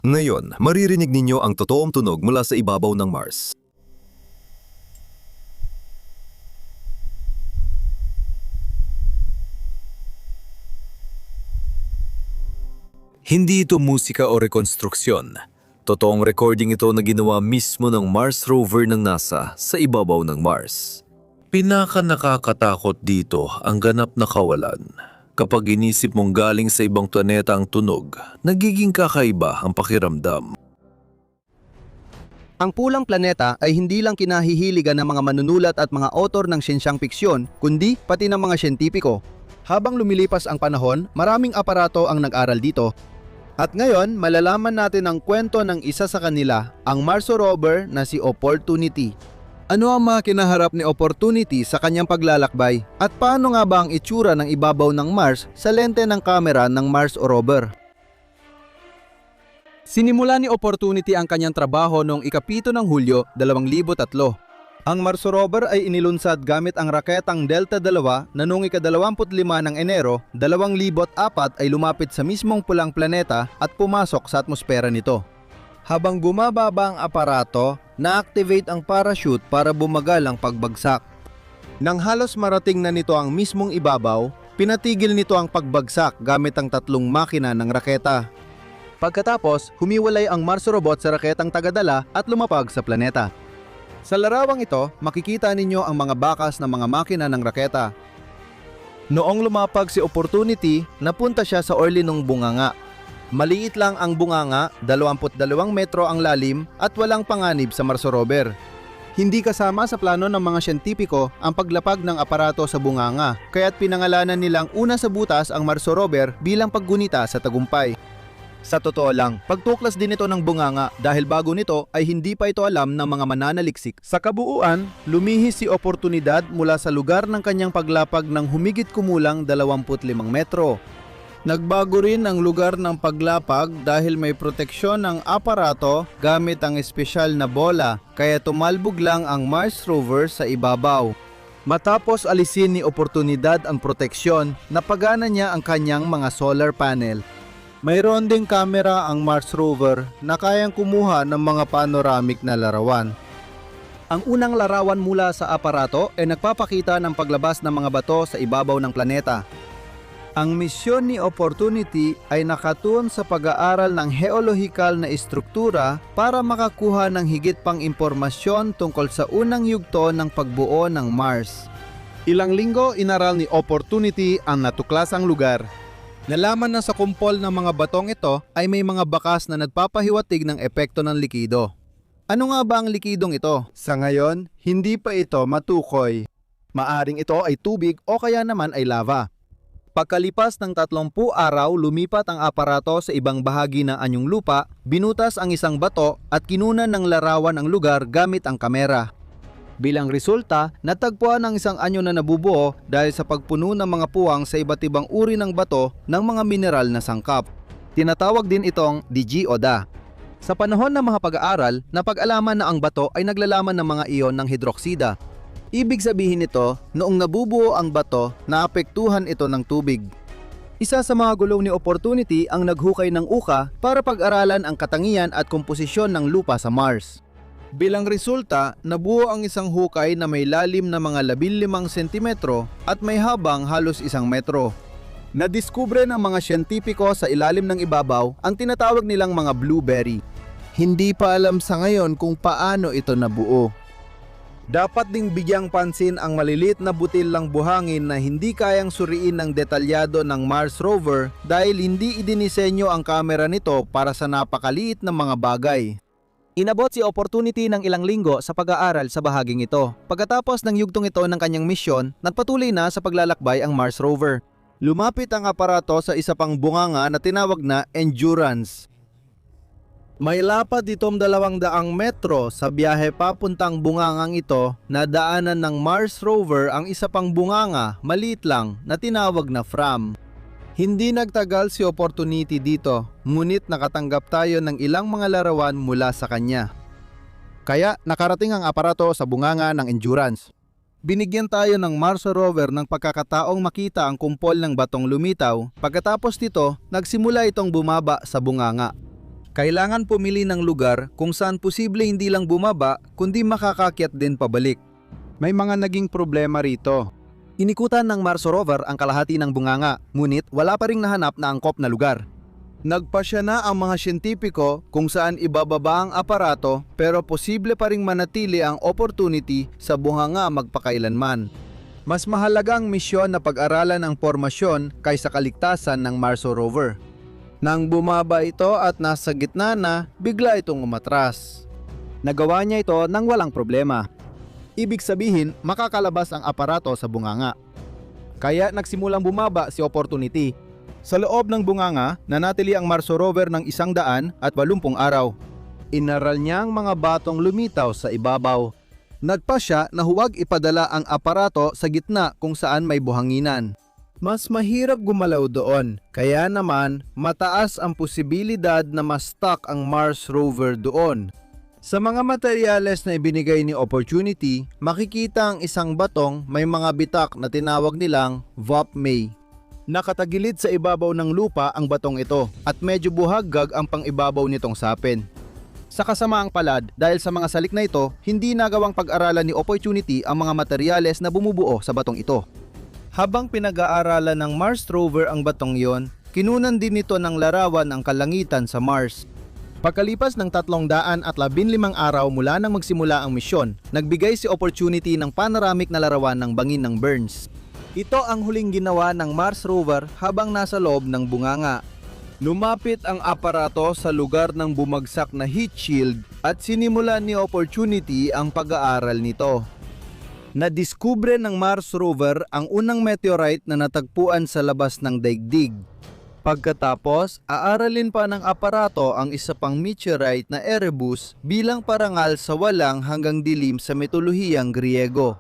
Ngayon, maririnig ninyo ang totoong tunog mula sa ibabaw ng Mars. Hindi ito musika o rekonstruksyon. Totoong recording ito na ginawa mismo ng Mars rover ng NASA sa ibabaw ng Mars. Pinaka-nakakatakot dito ang ganap na kawalan. Kapag inisip mong galing sa ibang planeta ang tunog, nagiging kakaiba ang pakiramdam. Ang pulang planeta ay hindi lang kinahihiligan ng mga manunulat at mga author ng siyensyang piksyon, kundi pati ng mga siyentipiko. Habang lumilipas ang panahon, maraming aparato ang nag-aral dito. At ngayon, malalaman natin ang kwento ng isa sa kanila, ang Mars rover na si Opportunity. Ano ang mga kinaharap ni Opportunity sa kanyang paglalakbay? At paano nga ba ang itsura ng ibabaw ng Mars sa lente ng kamera ng Mars rover? Sinimula ni Opportunity ang kanyang trabaho noong ika-7 ng Hulyo 2003. Ang Mars rover ay inilunsad gamit ang raketang Delta II na noong ika-25 ng Enero 2004 ay lumapit sa mismong pulang planeta at pumasok sa atmosfera nito. Habang bumababa ang aparato, na-activate ang parachute para bumagal ang pagbagsak. Nang halos marating na nito ang mismong ibabaw, pinatigil nito ang pagbagsak gamit ang 3 makina ng raketa. Pagkatapos, humiwalay ang Mars robot sa raketang tagadala at lumapag sa planeta. Sa larawang ito, makikita ninyo ang mga bakas ng mga makina ng raketa. Noong lumapag si Opportunity, napunta siya sa orly ng bunganga. Maliit lang ang bunganga, 22 metro ang lalim at walang panganib sa Mars rover. Hindi kasama sa plano ng mga siyentipiko ang paglapag ng aparato sa bunganga, kaya't pinangalanan nilang una sa butas ang Mars rover bilang paggunita sa tagumpay. Sa totoo lang, pagtuklas din ito ng bunganga dahil bago nito ay hindi pa ito alam ng mga mananaliksik. Sa kabuuan, lumihis si Oportunidad mula sa lugar ng kanyang paglapag ng humigit kumulang 25 metro. Nagbago rin ang lugar ng paglapag dahil may proteksyon ng aparato gamit ang espesyal na bola, kaya tumalbog lang ang Mars rover sa ibabaw. Matapos alisin ni Oportunidad ang proteksyon, napagana niya ang kanyang mga solar panel. Mayroon ding kamera ang Mars rover na kayang kumuha ng mga panoramic na larawan. Ang unang larawan mula sa aparato ay nagpapakita ng paglabas ng mga bato sa ibabaw ng planeta. Ang misyon ni Opportunity ay nakatuon sa pag-aaral ng geolohikal na istruktura para makakuha ng higit pang impormasyon tungkol sa unang yugto ng pagbuo ng Mars. Ilang linggo inaral ni Opportunity ang natuklasang lugar. Nalaman na sa kumpol ng mga batong ito ay may mga bakas na nagpapahiwatig ng epekto ng likido. Ano nga ba ang likidong ito? Sa ngayon, hindi pa ito matukoy. Maaring ito ay tubig o kaya naman ay lava. Pagkalipas ng 30 araw, lumipat ang aparato sa ibang bahagi ng anyong lupa, binutas ang isang bato at kinunan ng larawan ang lugar gamit ang kamera. Bilang resulta, natagpuan ang isang anyo na nabubuo dahil sa pagpuno ng mga puwang sa iba't ibang uri ng bato ng mga mineral na sangkap. Tinatawag din itong digioda. Sa panahon ng mga pag-aaral, napag-alaman na ang bato ay naglalaman ng mga iyon ng hidroksida. Ibig sabihin nito, noong nabubuo ang bato, naapektuhan ito ng tubig. Isa sa mga gulong ni Opportunity ang naghukay ng uka para pag-aralan ang katangian at komposisyon ng lupa sa Mars. Bilang resulta, nabuo ang isang hukay na may lalim na mga 15 sentimetro at may habang halos 1 metro. Nadiskubre ng mga siyentipiko sa ilalim ng ibabaw ang tinatawag nilang mga blueberry. Hindi pa alam sa ngayon kung paano ito nabuo. Dapat ding bigyang pansin ang maliliit na butil lang buhangin na hindi kayang suriin ng detalyado ng Mars rover dahil hindi idinisenyo ang kamera nito para sa napakaliit na mga bagay. Inabot si Opportunity ng ilang linggo sa pag-aaral sa bahaging ito. Pagkatapos ng yugtong ito ng kanyang misyon, nagpatuloy na sa paglalakbay ang Mars rover. Lumapit ang aparato sa isa pang bunganga na tinawag na Endurance. May lapad itong 200 metro sa biyahe papuntang bungangang ito na daanan ng Mars rover ang isa pang bunganga, maliit lang, na tinawag na Fram. Hindi nagtagal si Opportunity dito, ngunit nakatanggap tayo ng ilang mga larawan mula sa kanya. Kaya nakarating ang aparato sa bunganga ng Endurance. Binigyan tayo ng Mars rover ng pagkakataong makita ang kumpol ng batong lumitaw. Pagkatapos nito, nagsimula itong bumaba sa bunganga. Kailangan pumili ng lugar kung saan posible hindi lang bumaba kundi makakakyat din pabalik. May mga naging problema rito. Inikutan ng Mars rover ang kalahati ng bunganga, ngunit wala pa ring nahanap na angkop na lugar. Nagpasya na ang mga siyentipiko kung saan ibababa ang aparato pero posible pa ring manatili ang opportunity sa bunganga magpakailanman. Mas mahalaga ang misyon na pag-aralan ang formasyon kaysa kaligtasan ng Mars rover. Nang bumaba ito at nasa gitna na, bigla itong umatras. Nagawa niya ito nang walang problema. Ibig sabihin, makakalabas ang aparato sa bunganga. Kaya nagsimulang bumaba si Opportunity. Sa loob ng bunganga, nanatili ang Mars rover ng 180 araw. Inaral niya ang mga batong lumitaw sa ibabaw. Nagpasya na huwag ipadala ang aparato sa gitna kung saan may buhanginan. Mas mahirap gumalaw doon, kaya naman mataas ang posibilidad na ma-stuck ang Mars rover doon. Sa mga materyales na ibinigay ni Opportunity, makikita ang isang batong may mga bitak na tinawag nilang VOP-May. Nakatagilid sa ibabaw ng lupa ang batong ito at medyo buhaggag ang pangibabaw nitong sapin. Sa kasamaang palad, dahil sa mga salik na ito, hindi nagawang pag-aralan ni Opportunity ang mga materyales na bumubuo sa batong ito. Habang pinag-aaralan ng Mars rover ang batong yon, kinunan din nito ng larawan ang kalangitan sa Mars. Pagkalipas ng 315 araw mula nang magsimula ang misyon, nagbigay si Opportunity ng panoramic na larawan ng bangin ng Burns. Ito ang huling ginawa ng Mars rover habang nasa loob ng bunganga. Lumapit ang aparato sa lugar ng bumagsak na heat shield at sinimulan ni Opportunity ang pag-aaral nito. Nadiskubre ng Mars rover ang unang meteorite na natagpuan sa labas ng daigdig. Pagkatapos, aaralin pa ng aparato ang isa pang meteorite na Erebus bilang parangal sa walang hanggang dilim sa mitolohiyang Griego.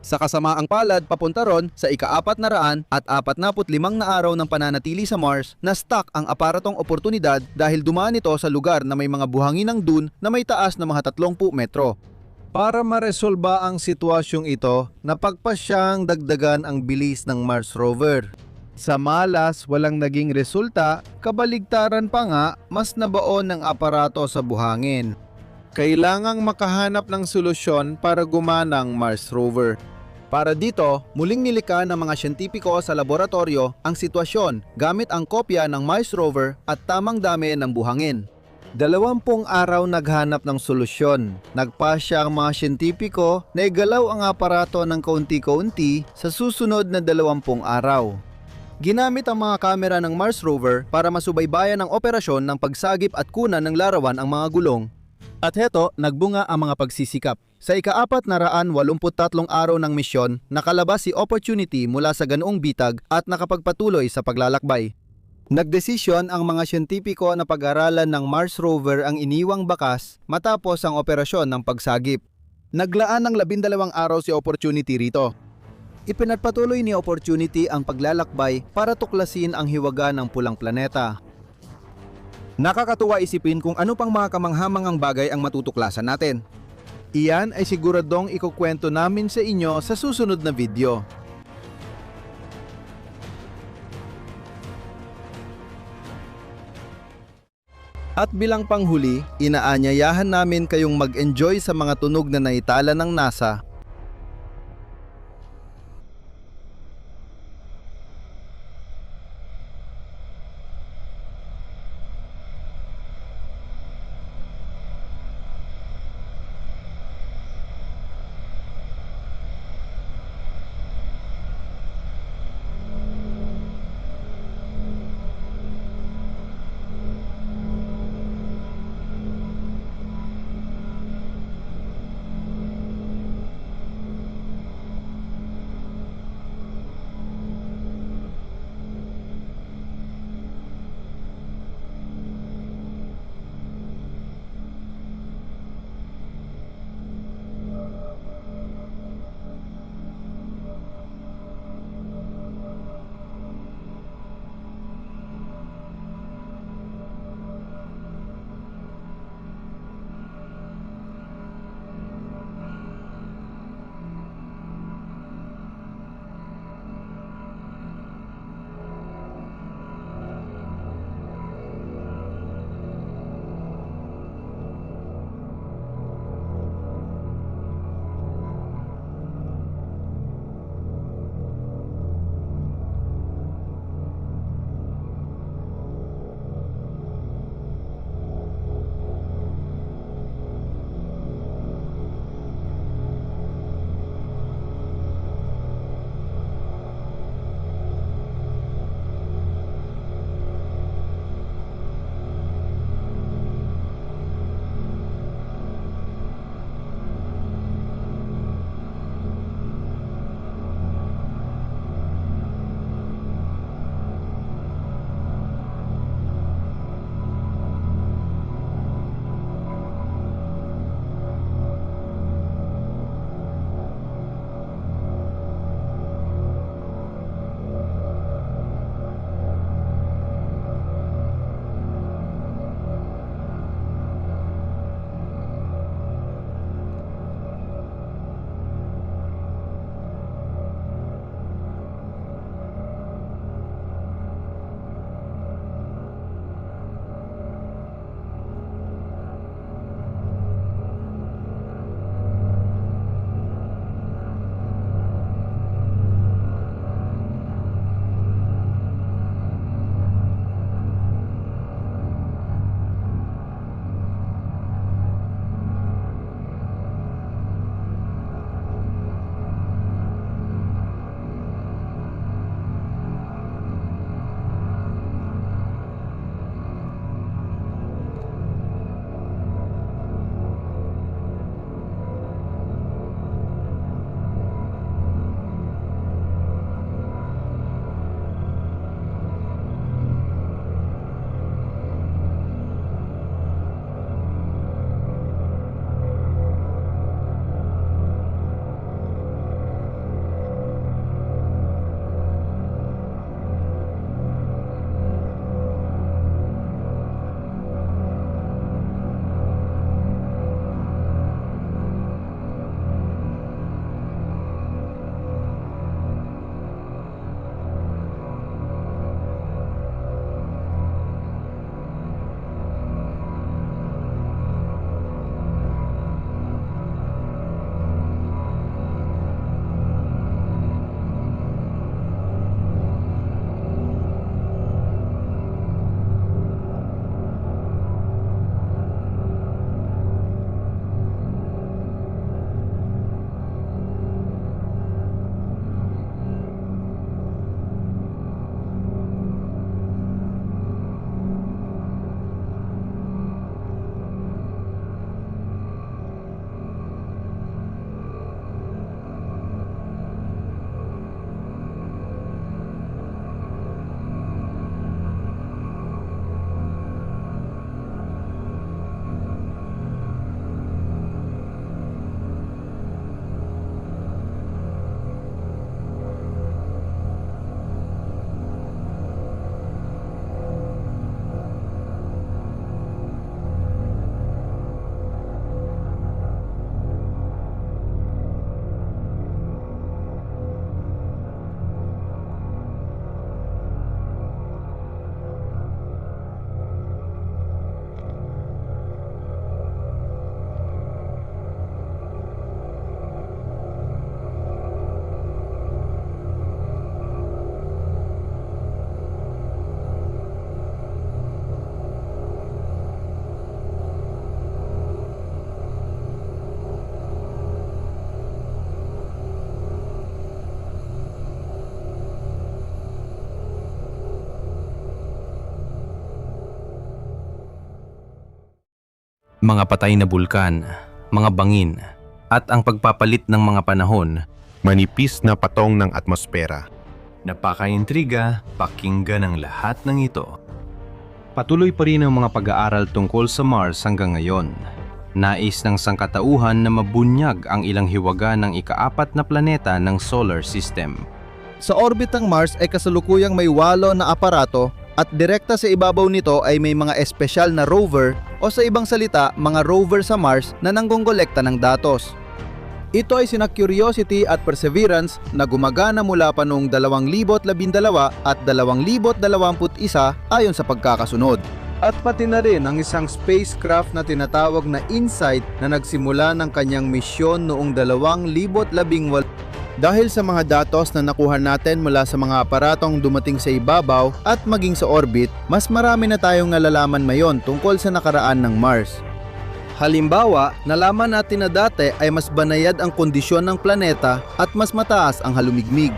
Sa kasamaang palad papunta ron sa ika-445 na araw ng pananatili sa Mars, na-stuck ang aparatong oportunidad dahil dumaan ito sa lugar na may mga buhanginang dun na may taas na mga 30 metro. Para maresolba ang sitwasyong ito, napagpasyang dagdagan ang bilis ng Mars rover. Sa malas, walang naging resulta, kabaligtaran pa nga, mas nabaon ng aparato sa buhangin. Kailangang makahanap ng solusyon para gumana ang Mars rover. Para dito, muling nilikha ng mga siyentipiko sa laboratorio ang sitwasyon gamit ang kopya ng Mars rover at tamang dami ng buhangin. 20 araw naghanap ng solusyon. Nagpasya ang mga siyentipiko na igalaw ang aparato ng kaunti-kaunti sa susunod na 20 araw. Ginamit ang mga kamera ng Mars rover para masubaybayan ang operasyon ng pagsagip at kunan ng larawan ang mga gulong. At heto, nagbunga ang mga pagsisikap. Sa ika-483 araw ng misyon, nakalabas si Opportunity mula sa ganoong bitag at nakapagpatuloy sa paglalakbay. Nagdesisyon ang mga siyentipiko na pag-aralan ng Mars rover ang iniwang bakas matapos ang operasyon ng pagsagip. Naglaan ng 12 araw si Opportunity rito. Ipinagpatuloy ni Opportunity ang paglalakbay para tuklasin ang hiwaga ng pulang planeta. Nakakatuwa isipin kung ano pang mga kamanghamangang bagay ang matutuklasan natin. Iyan ay siguradong ikukwento namin sa inyo sa susunod na video. At bilang panghuli, inaanyayahan namin kayong mag-enjoy sa mga tunog na naitala ng NASA. mga patay na bulkan, mga bangin, at ang pagpapalit ng mga panahon. Manipis na patong ng atmosfera. Napakaintriga, pakinggan ang lahat ng ito. Patuloy pa rin ang mga pag-aaral tungkol sa Mars hanggang ngayon. Nais ng sangkatauhan na mabunyag ang ilang hiwaga ng ika-4 na planeta ng solar system. Sa orbitang Mars ay kasalukuyang may 8 na aparato at direkta sa ibabaw nito ay may mga espesyal na rover o sa ibang salita, mga rover sa Mars na nanggongolekta ng datos. Ito ay sina Curiosity at Perseverance na gumagana mula pa noong 2012 at 2021 ayon sa pagkakasunod. At pati na rin ang isang spacecraft na tinatawag na InSight na nagsimula ng kanyang misyon noong 2018. Dahil sa mga datos na nakuha natin mula sa mga aparatong dumating sa ibabaw at maging sa orbit, mas marami na tayong nalalaman ngayon tungkol sa nakaraan ng Mars. Halimbawa, nalaman natin na dati ay mas banayad ang kondisyon ng planeta at mas mataas ang halumigmig.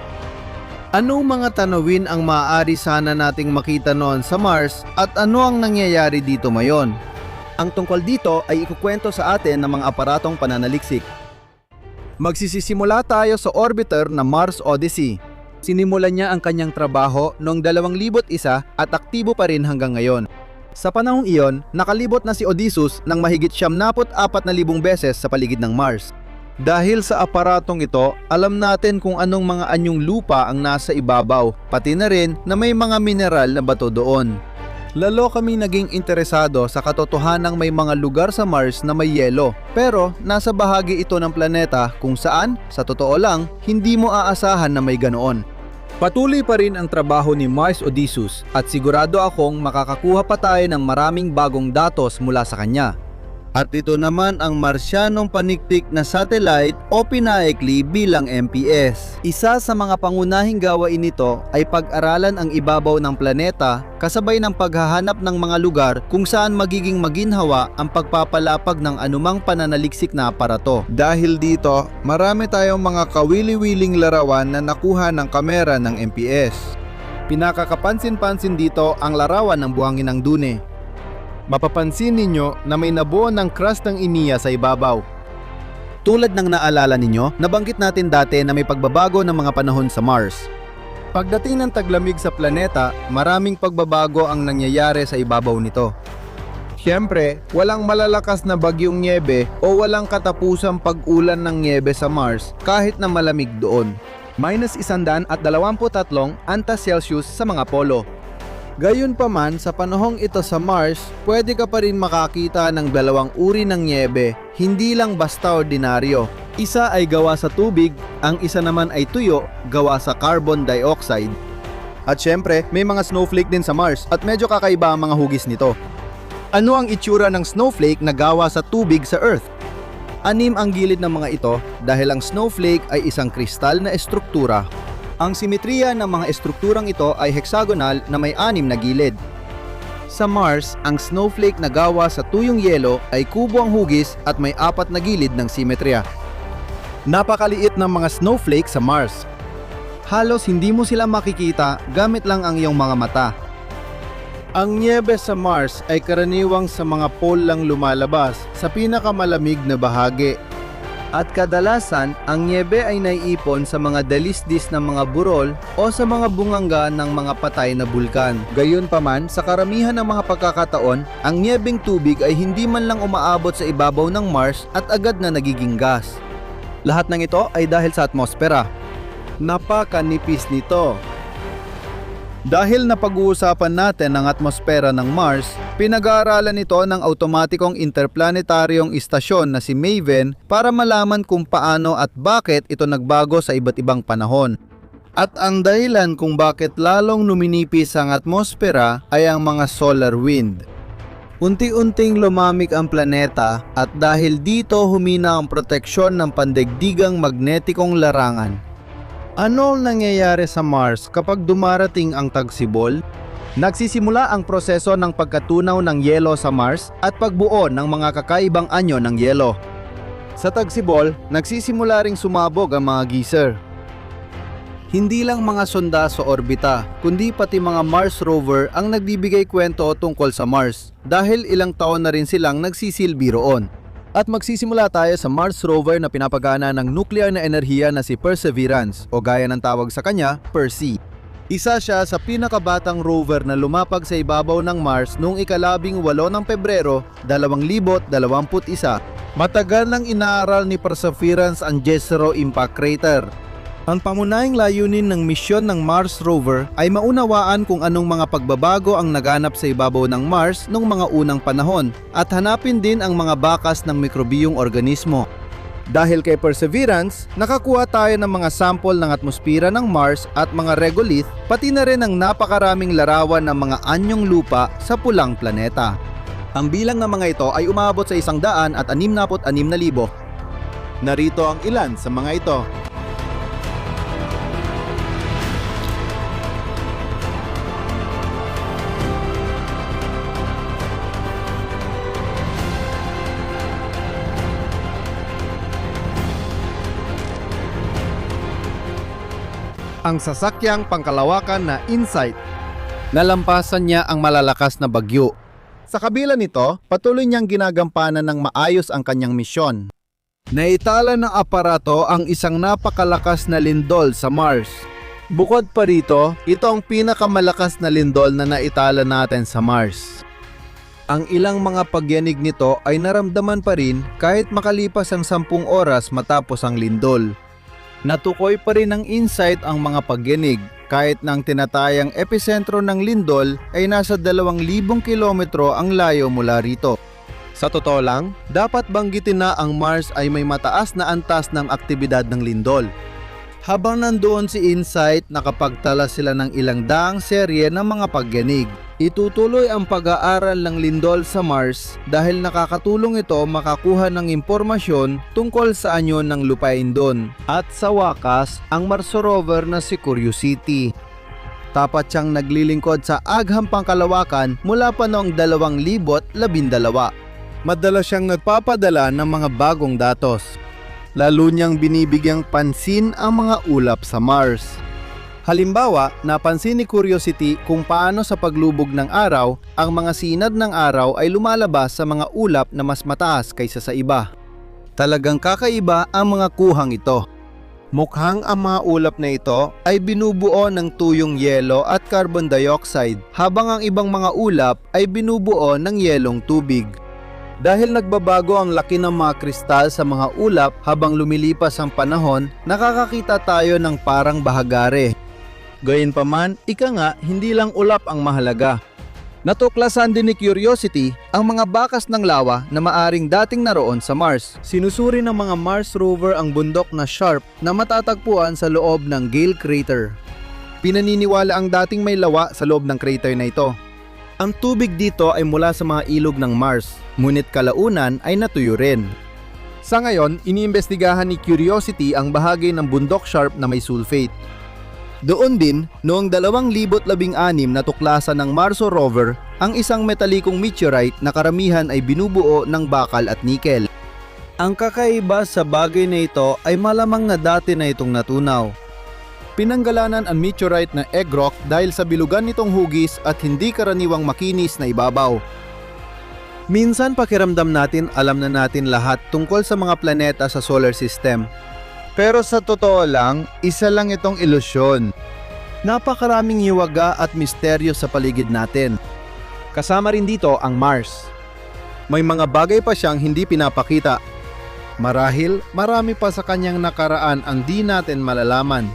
Anong mga tanawin ang maaari sana nating makita noon sa Mars at ano ang nangyayari dito ngayon? Ang tungkol dito ay ikukwento sa atin ng mga aparatong pananaliksik. Magsisisimula tayo sa orbiter na Mars Odyssey. Sinimulan niya ang kanyang trabaho noong 2001 at aktibo pa rin hanggang ngayon. Sa panahong iyon, nakalibot na si Odysseus ng mahigit 74,000 beses sa paligid ng Mars. Dahil sa aparatong ito, alam natin kung anong mga anyong lupa ang nasa ibabaw, pati na rin na may mga mineral na bato doon. Lalo kami naging interesado sa katotohanang may mga lugar sa Mars na may yelo, pero nasa bahagi ito ng planeta kung saan, sa totoo lang, hindi mo aasahan na may ganoon. Patuloy pa rin ang trabaho ni Mars Odysseus at sigurado akong makakakuha pa tayo ng maraming bagong datos mula sa kanya. At ito naman ang Marsyanong Paniktik na Satellite o pinaikli bilang MPS. Isa sa mga pangunahing gawain nito ay pag-aralan ang ibabaw ng planeta kasabay ng paghahanap ng mga lugar kung saan magiging maginhawa ang pagpapalapag ng anumang pananaliksik na aparato. Dahil dito, marami tayong mga kawili-wiling larawan na nakuha ng kamera ng MPS. Pinakakapansin-pansin dito ang larawan ng buhangin ng Dune. Mapapansin ninyo na may nabuo ng crust ng iniya sa ibabaw. Tulad ng naalala ninyo, nabanggit natin dati na may pagbabago ng mga panahon sa Mars. Pagdating ng taglamig sa planeta, maraming pagbabago ang nangyayari sa ibabaw nito. Siyempre, walang malalakas na bagyong nyebe o walang katapusang pag-ulan ng nyebe sa Mars kahit na malamig doon. -123 antas Celsius sa mga polo. Gayunpaman, sa panahong ito sa Mars, pwede ka pa rin makakita ng dalawang uri ng nyebe, hindi lang basta ordinaryo. Isa ay gawa sa tubig, ang isa naman ay tuyo, gawa sa carbon dioxide. At syempre, may mga snowflake din sa Mars at medyo kakaiba ang mga hugis nito. Ano ang itsura ng snowflake na gawa sa tubig sa Earth? 6 ang gilid ng mga ito dahil ang snowflake ay isang kristal na estruktura. Ang simetriya ng mga estrukturang ito ay hexagonal na may 6 na gilid. Sa Mars, ang snowflake na gawa sa tuyong yelo ay kubo ang hugis at may 4 na gilid ng simetriya. Napakaliit ng mga snowflake sa Mars. Halos hindi mo sila makikita gamit lang ang iyong mga mata. Ang nyebe sa Mars ay karaniwang sa mga pole lang lumalabas sa pinakamalamig na bahagi. At kadalasan, ang nyebe ay naiipon sa mga dalisdis ng mga burol o sa mga bunganga ng mga patay na bulkan. Gayunpaman, sa karamihan ng mga pagkakataon, ang nyebeng tubig ay hindi man lang umaabot sa ibabaw ng Mars at agad na nagiging gas. Lahat ng ito ay dahil sa atmosfera. Napakanipis nito. Dahil napag-uusapan natin ang atmosfera ng Mars, pinag-aaralan ito ng automatikong interplanetaryong istasyon na si MAVEN para malaman kung paano at bakit ito nagbago sa iba't ibang panahon. At ang dahilan kung bakit lalong numinipis ang atmosfera ay ang mga solar wind. Unti-unting lumamig ang planeta at dahil dito humina ang proteksyon ng pandaigdigang magnetikong larangan. Ano ang nangyayari sa Mars kapag dumarating ang tagsibol? Nagsisimula ang proseso ng pagkatunaw ng yelo sa Mars at pagbuo ng mga kakaibang anyo ng yelo. Sa tagsibol, nagsisimula ring sumabog ang mga geyser. Hindi lang mga sonda sa orbita, kundi pati mga Mars rover ang nagbibigay kwento tungkol sa Mars dahil ilang taon na rin silang nagsisilbi roon. At magsisimula tayo sa Mars rover na pinapagana ng nuclear na enerhiya na si Perseverance o gaya ng tawag sa kanya, Percy. Isa siya sa pinakabatang rover na lumapag sa ibabaw ng Mars noong ika-18 ng Pebrero 2021. Matagal nang inaaral ni Perseverance ang Jezero Impact Crater. Ang pamunahing layunin ng misyon ng Mars rover ay maunawaan kung anong mga pagbabago ang naganap sa ibabaw ng Mars noong mga unang panahon at hanapin din ang mga bakas ng mikrobiyong organismo. Dahil kay Perseverance, nakakuha tayo ng mga sample ng atmosfera ng Mars at mga regolith, pati na rin ang napakaraming larawan ng mga anyong lupa sa pulang planeta. Ang bilang ng mga ito ay umabot sa 166,000. Narito ang ilan sa mga ito. Ang sasakyang pangkalawakan na InSight. Nalampasan niya ang malalakas na bagyo. Sa kabila nito, patuloy niyang ginagampanan ng maayos ang kanyang misyon. Naitala ng aparato ang isang napakalakas na lindol sa Mars. Bukod pa rito, ito ang pinakamalakas na lindol na naitala natin sa Mars. Ang ilang mga pagyanig nito ay naramdaman pa rin kahit makalipas ang 10 oras matapos ang lindol. Natukoy pa rin ng InSight ang mga pagyanig kahit na ang tinatayang epicentro ng lindol ay nasa 2,000 kilometro ang layo mula rito. Sa totoo lang, dapat banggitin na ang Mars ay may mataas na antas ng aktibidad ng lindol. Habang nandoon si InSight, nakapagtala sila ng ilang daang serye ng mga pagyanig. Itutuloy ang pag-aaral ng lindol sa Mars dahil nakakatulong ito makakuha ng impormasyon tungkol sa anyo ng lupain doon. At sa wakas, ang Mars rover na si Curiosity. Tapat siyang naglilingkod sa agham pangkalawakan mula pa noong 2012. Madalas siyang nagpapadala ng mga bagong datos. Lalo niyang binibigyang pansin ang mga ulap sa Mars. Halimbawa, napansin ni Curiosity kung paano sa paglubog ng araw, ang mga sinad ng araw ay lumalabas sa mga ulap na mas mataas kaysa sa iba. Talagang kakaiba ang mga kuhang ito. Mukhang ang mga ulap na ito ay binubuo ng tuyong yelo at carbon dioxide, habang ang ibang mga ulap ay binubuo ng yelong tubig. Dahil nagbabago ang laki ng mga kristal sa mga ulap habang lumilipas ang panahon, nakakakita tayo ng parang bahagare. Gayunpaman, ika nga, hindi lang ulap ang mahalaga. Natuklasan din ni Curiosity ang mga bakas ng lawa na maaring dating naroon sa Mars. Sinusuri ng mga Mars rover ang bundok na Sharp na matatagpuan sa loob ng Gale Crater. Pinaniniwala ang dating may lawa sa loob ng crater na ito. Ang tubig dito ay mula sa mga ilog ng Mars, ngunit kalaunan ay natuyo rin. Sa ngayon, iniimbestigahan ni Curiosity ang bahagi ng bundok Sharp na may sulfate. Doon din, noong 2016 natuklasan ng Mars rover ang isang metalikong meteorite na karamihan ay binubuo ng bakal at nickel. Ang kakaiba sa bagay na ito ay malamang na dati na itong natunaw. Pinanggalanan ang meteorite na egg rock dahil sa bilugan nitong hugis at hindi karaniwang makinis na ibabaw. Minsan pakiramdam natin alam na natin lahat tungkol sa mga planeta sa solar system. Pero sa totoo lang, isa lang itong ilusyon. Napakaraming hiwaga at misteryo sa paligid natin. Kasama rin dito ang Mars. May mga bagay pa siyang hindi pinapakita. Marahil, marami pa sa kanyang nakaraan ang di natin malalaman.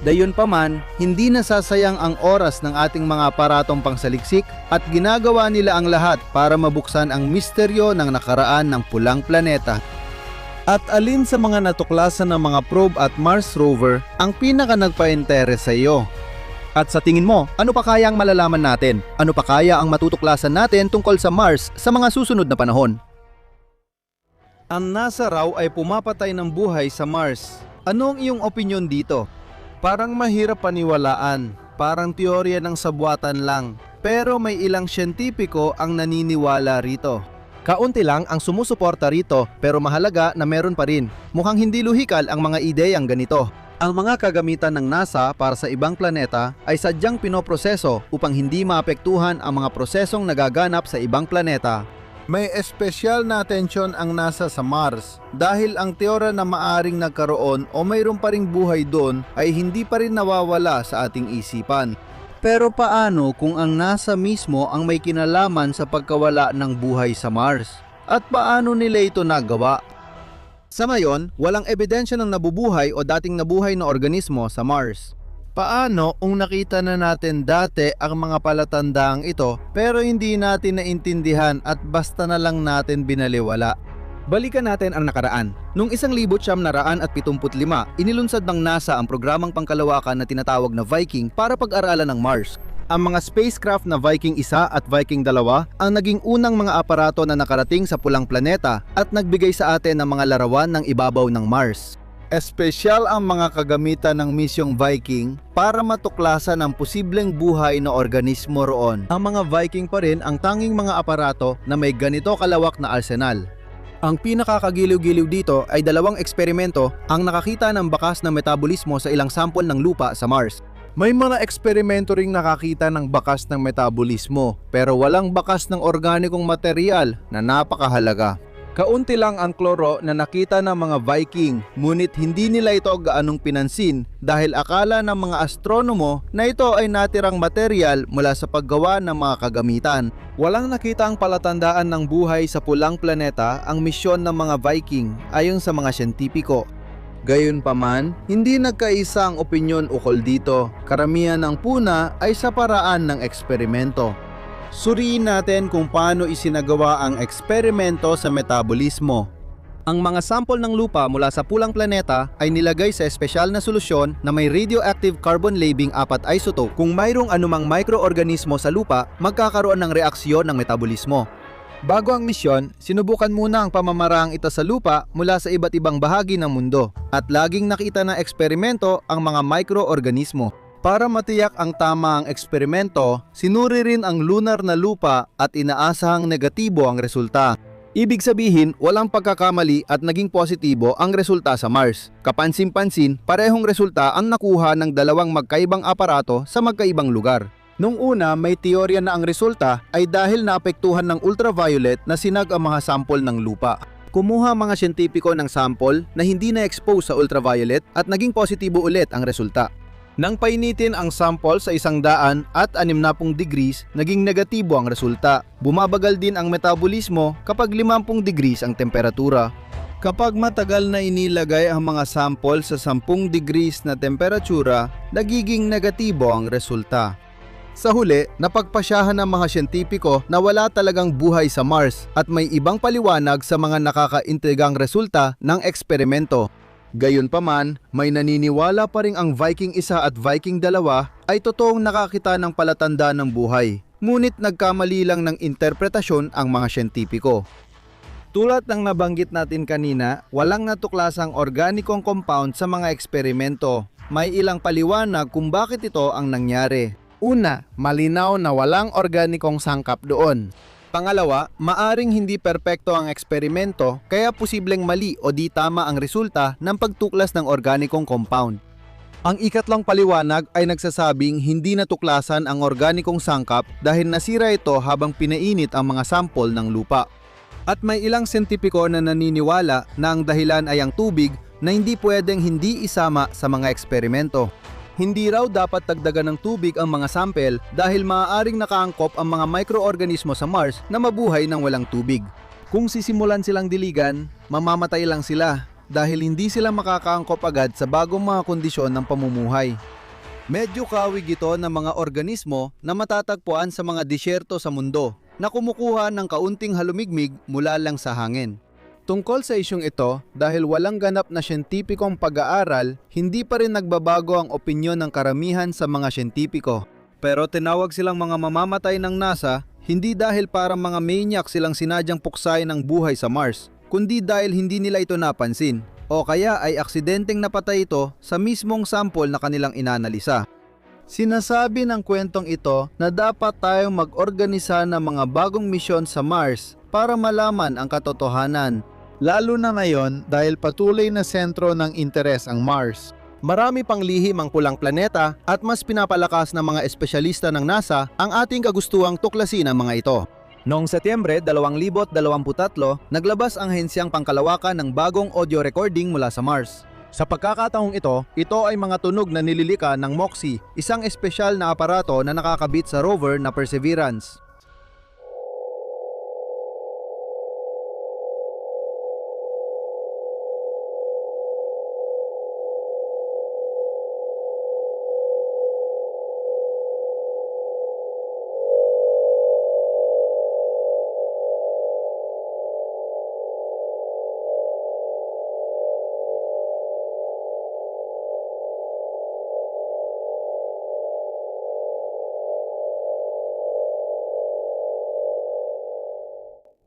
Dayunpaman, hindi nasasayang ang oras ng ating mga aparatong pangsaliksik at ginagawa nila ang lahat para mabuksan ang misteryo ng nakaraan ng pulang planeta. At alin sa mga natuklasan ng mga probe at Mars rover ang pinaka nagpa-interes sa iyo? At sa tingin mo, ano pa kaya ang malalaman natin? Ano pa kaya ang matutuklasan natin tungkol sa Mars sa mga susunod na panahon? Ang NASA raw ay pumapatay ng buhay sa Mars. Ano ang iyong opinyon dito? Parang mahirap paniwalaan, parang teorya ng sabuatan lang. Pero may ilang siyentipiko ang naniniwala rito. Kaunti lang ang sumusuporta rito pero mahalaga na meron pa rin. Mukhang hindi luhikal ang mga ideyang ganito. Ang mga kagamitan ng NASA para sa ibang planeta ay sadyang pinoproseso upang hindi maapektuhan ang mga prosesong nagaganap sa ibang planeta. May espesyal na atensyon ang NASA sa Mars dahil ang teorya na maaring nagkaroon o mayroon pa ring buhay doon ay hindi pa rin nawawala sa ating isipan. Pero paano kung ang NASA mismo ang may kinalaman sa pagkawala ng buhay sa Mars? At paano nila ito nagawa? Sa ngayon, walang ebidensya ng nabubuhay o dating nabuhay na organismo sa Mars. Paano kung nakita na natin dati ang mga palatandaang ito pero hindi natin naintindihan at basta na lang natin binaliwala? Balikan natin ang nakaraan. Noong 1975, inilunsad ng NASA ang programang pangkalawakan na tinatawag na Viking para pag-aralan ng Mars. Ang mga spacecraft na Viking 1 at Viking 2 ang naging unang mga aparato na nakarating sa pulang planeta at nagbigay sa atin ng mga larawan ng ibabaw ng Mars. Espesyal ang mga kagamitan ng misyong Viking para matuklasan ang posibleng buhay na organismo roon. Ang mga Viking pa rin ang tanging mga aparato na may ganito kalawak na arsenal. Ang pinakakagiliw-giliw dito ay dalawang eksperimento ang nakakita ng bakas ng metabolismo sa ilang sampol ng lupa sa Mars. May mga eksperimento ring nakakita ng bakas ng metabolismo pero walang bakas ng organikong material na napakahalaga. Kaunti lang ang kloro na nakita ng mga Viking, ngunit hindi nila ito gaanong pinansin dahil akala ng mga astronomo na ito ay natirang material mula sa paggawa ng mga kagamitan. Walang nakita ang palatandaan ng buhay sa pulang planeta ang misyon ng mga Viking ayon sa mga siyentipiko. Gayunpaman, hindi nagkaisa ang opinyon ukol dito. Karamihan ng puna ay sa paraan ng eksperimento. Suriin natin kung paano isinagawa ang eksperimento sa metabolismo. Ang mga sampol ng lupa mula sa pulang planeta ay nilagay sa espesyal na solusyon na may radioactive carbon labing 4 isotope. Kung mayroong anumang microorganismo sa lupa, magkakaroon ng reaksyon ng metabolismo. Bago ang misyon, sinubukan muna ang pamamaraang ito sa lupa mula sa iba't ibang bahagi ng mundo at laging nakita ng eksperimento ang mga microorganismo. Para matiyak ang tama ang eksperimento, sinuri rin ang lunar na lupa at inaasahang negatibo ang resulta. Ibig sabihin, walang pagkakamali at naging positibo ang resulta sa Mars. Kapansin-pansin, parehong resulta ang nakuha ng dalawang magkaibang aparato sa magkaibang lugar. Nung una, may teorya na ang resulta ay dahil naapektuhan ng ultraviolet na sinag ang mga sampol ng lupa. Kumuha mga siyentipiko ng sampol na hindi na-expose sa ultraviolet at naging positibo ulit ang resulta. Nang painitin ang sample sa 100 at 60 degrees, naging negatibo ang resulta. Bumabagal din ang metabolismo kapag 50 degrees ang temperatura. Kapag matagal na inilagay ang mga sample sa 10 degrees na temperatura, nagiging negatibo ang resulta. Sa huli, napagpasyahan ng mga siyentipiko na wala talagang buhay sa Mars at may ibang paliwanag sa mga nakakaintrigang resulta ng eksperimento. Gayunpaman, may naniniwala pa rin ang Viking 1 at Viking 2 ay totoong nakakita ng palatandaan ng buhay. Ngunit nagkamali lang ng interpretasyon ang mga siyentipiko. Tulad ng nabanggit natin kanina, walang natuklasang organikong compound sa mga eksperimento. May ilang paliwanag kung bakit ito ang nangyari. Una, malinaw na walang organikong sangkap doon. Pangalawa, maaring hindi perpekto ang eksperimento kaya posibleng mali o di tama ang resulta ng pagtuklas ng organikong compound. Ang ikatlong paliwanag ay nagsasabing hindi natuklasan ang organikong sangkap dahil nasira ito habang pinainit ang mga sampol ng lupa. At may ilang siyentipiko na naniniwala na ang dahilan ay ang tubig na hindi pwedeng hindi isama sa mga eksperimento. Hindi raw dapat dagdagan ng tubig ang mga sample dahil maaaring nakaangkop ang mga microorganismo sa Mars na mabuhay ng walang tubig. Kung sisimulan silang diligan, mamamatay lang sila dahil hindi sila makakaangkop agad sa bagong mga kondisyon ng pamumuhay. Medyo kawig ito ng mga organismo na matatagpuan sa mga disyerto sa mundo na kumukuha ng kaunting halumigmig mula lang sa hangin. Tungkol sa isyong ito, dahil walang ganap na siyentipikong pag-aaral, hindi pa rin nagbabago ang opinyon ng karamihan sa mga siyentipiko. Pero tinawag silang mga mamamatay ng NASA, hindi dahil parang mga maniac silang sinadyang puksain ng buhay sa Mars, kundi dahil hindi nila ito napansin, o kaya ay aksidenteng napatay ito sa mismong sample na kanilang inanalisa. Sinasabi ng kwentong ito na dapat tayong mag-organisa ng mga bagong misyon sa Mars para malaman ang katotohanan. Lalo na ngayon dahil patuloy na sentro ng interes ang Mars. Marami pang lihim ang pulang planeta at mas pinapalakas ng mga espesyalista ng NASA ang ating kagustuhang tuklasin ang mga ito. Noong Setyembre 2023, naglabas ang hensyang pangkalawakan ng bagong audio recording mula sa Mars. Sa pagkakataong ito ay mga tunog na nililika ng MOXIE, isang espesyal na aparato na nakakabit sa rover na Perseverance.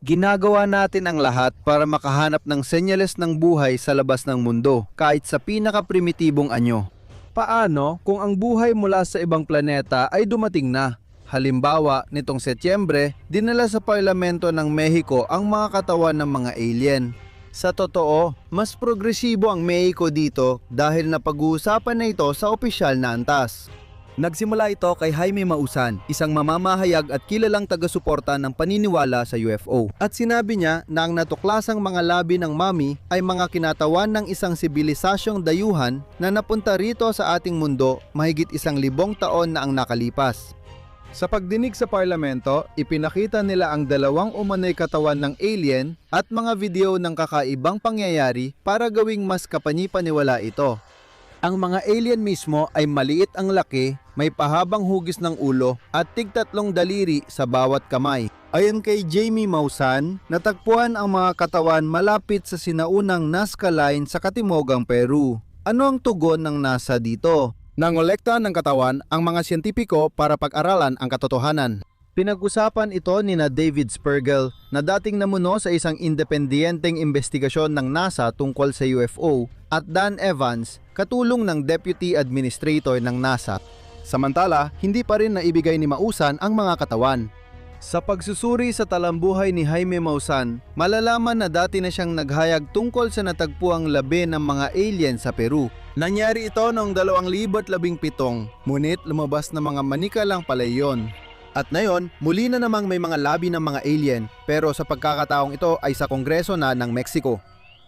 Ginagawa natin ang lahat para makahanap ng senyales ng buhay sa labas ng mundo, kahit sa pinakaprimitibong anyo. Paano kung ang buhay mula sa ibang planeta ay dumating na? Halimbawa, nitong Setyembre, dinala sa parlamento ng Mexico ang mga katawan ng mga alien. Sa totoo, mas progresibo ang Mexico dito dahil napag-uusapan na ito sa opisyal na antas. Nagsimula ito kay Jaime Maussan, isang mamamahayag at kilalang taga-suporta ng paniniwala sa UFO. At sinabi niya na ang natuklasang mga labi ng mami ay mga kinatawan ng isang sibilisasyong dayuhan na napunta rito sa ating mundo mahigit 1,000 taon na ang nakalipas. Sa pagdinig sa parlamento, ipinakita nila ang dalawang umano'y katawan ng alien at mga video ng kakaibang pangyayari para gawing mas kapani-paniwala ito. Ang mga alien mismo ay maliit ang laki, may pahabang hugis ng ulo at tig-3 daliri sa bawat kamay. Ayon kay Jaime Maussan, natagpuan ang mga katawan malapit sa sinaunang Nazca Line sa Katimugang Peru. Ano ang tugon ng NASA dito? Nangolekta ng katawan ang mga siyentipiko para pag-aralan ang katotohanan. Pinag-usapan ito ni David Spergel na dating namuno sa isang independiyenteng investigasyon ng NASA tungkol sa UFO at Dan Evans, katulong ng Deputy Administrator ng NASA. Samantala, hindi pa rin naibigay ni Maussan ang mga katawan. Sa pagsusuri sa talambuhay ni Jaime Maussan, malalaman na dati na siyang naghayag tungkol sa natagpuang labi ng mga alien sa Peru. Nangyari ito noong 2017, ngunit lumabas na mga manika lang pala iyon. At ngayon, muli na namang may mga labi ng mga alien, pero sa pagkakataong ito ay sa Kongreso na ng Mexico.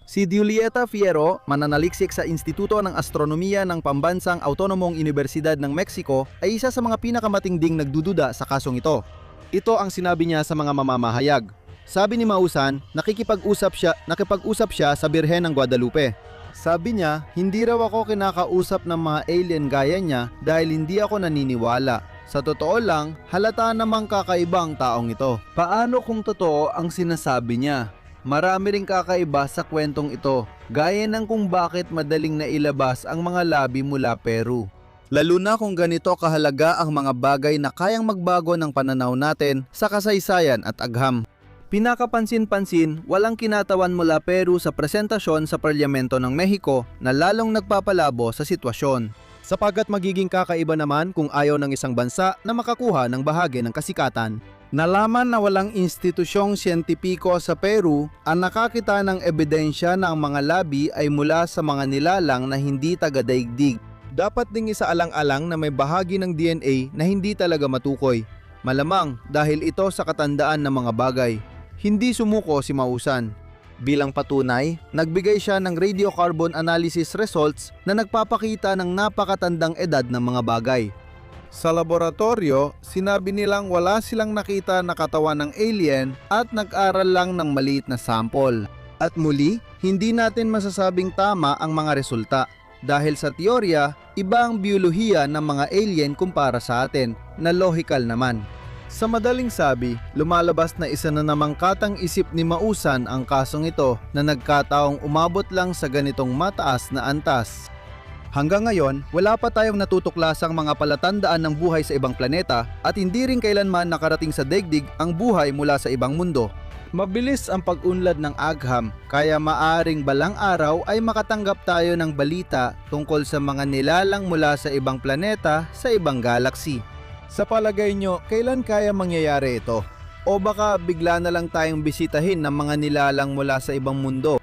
Si Julieta Fierro, mananaliksik sa Instituto ng Astronomiya ng Pambansang Autonomong Unibersidad ng Mexico, ay isa sa mga pinakamatingding nagdududa sa kasong ito. Ito ang sinabi niya sa mga mamamahayag. Sabi ni Maussan, nakipag-usap siya sa Birhen ng Guadalupe. Sabi niya, hindi raw ako kinakausap ng mga alien gaya niya dahil hindi ako naniniwala. Sa totoo lang, halata namang kakaibang taong ito. Paano kung totoo ang sinasabi niya? Marami ring kakaiba sa kwentong ito, gaya ng kung bakit madaling nailabas ang mga labi mula Peru. Lalo na kung ganito kahalaga ang mga bagay na kayang magbago ng pananaw natin sa kasaysayan at agham. Pinakapansin-pansin, walang kinatawan mula Peru sa presentasyon sa Parlamento ng Mexico na lalong nagpapalabo sa sitwasyon. Sapagat magiging kakaiba naman kung ayaw ng isang bansa na makakuha ng bahagi ng kasikatan. Nalaman na walang institusyong siyentipiko sa Peru ang nakakita ng ebidensya na ang mga labi ay mula sa mga nilalang na hindi taga-daigdig. Dapat ding isaalang-alang na may bahagi ng DNA na hindi talaga matukoy. Malamang dahil ito sa katandaan ng mga bagay. Hindi sumuko si Maussan. Bilang patunay, nagbigay siya ng radiocarbon analysis results na nagpapakita ng napakatandang edad ng mga bagay. Sa laboratorio, sinabi nilang wala silang nakita na katawan ng alien at nag-aral lang ng maliit na sample. At muli, hindi natin masasabing tama ang mga resulta dahil sa teorya, iba ang biolohiya ng mga alien kumpara sa atin na logical naman. Sa madaling sabi, lumalabas na isa na namang katang-isip ni Maussan ang kasong ito na nagkataong umabot lang sa ganitong mataas na antas. Hanggang ngayon, wala pa tayong natutuklasang mga palatandaan ng buhay sa ibang planeta at hindi rin kailanman nakarating sa daigdig ang buhay mula sa ibang mundo. Mabilis ang pag-unlad ng agham, kaya maaring balang araw ay makatanggap tayo ng balita tungkol sa mga nilalang mula sa ibang planeta sa ibang galaksi. Sa palagay nyo, kailan kaya mangyayari ito? O baka bigla na lang tayong bisitahin ng mga nilalang mula sa ibang mundo?